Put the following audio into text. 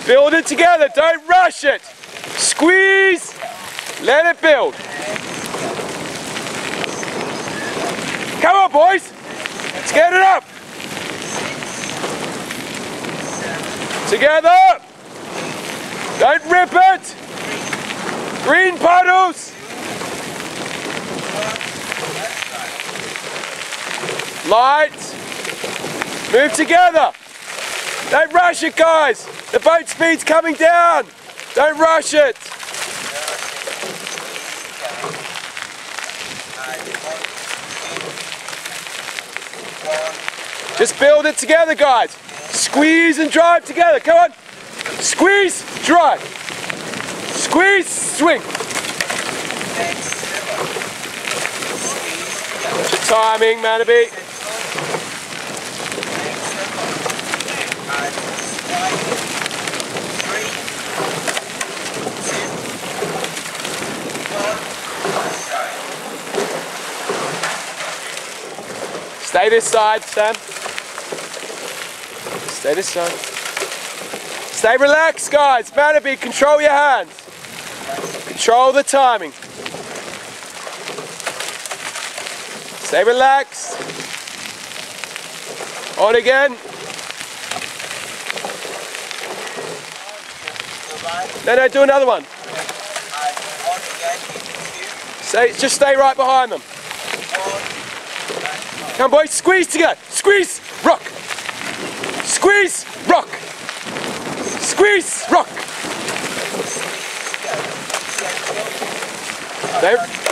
Build it together, don't rush it. Squeeze, let it build. Come on boys, let's get it up. Together, don't rip it. Green puddles. Light, move together. Don't rush it guys, the boat speed's coming down. Don't rush it. Just build it together guys. Squeeze and drive together, come on. Squeeze, drive. Squeeze, swing. What's your timing, Manabe? Stay this side, Sam. Stay this side. Stay relaxed, guys. Manabe, control your hands. Control the timing. Stay relaxed. On again. No, do another one. Just stay right behind them. Come boys, squeeze together. Squeeze, rock. Squeeze, rock. Squeeze, rock. There.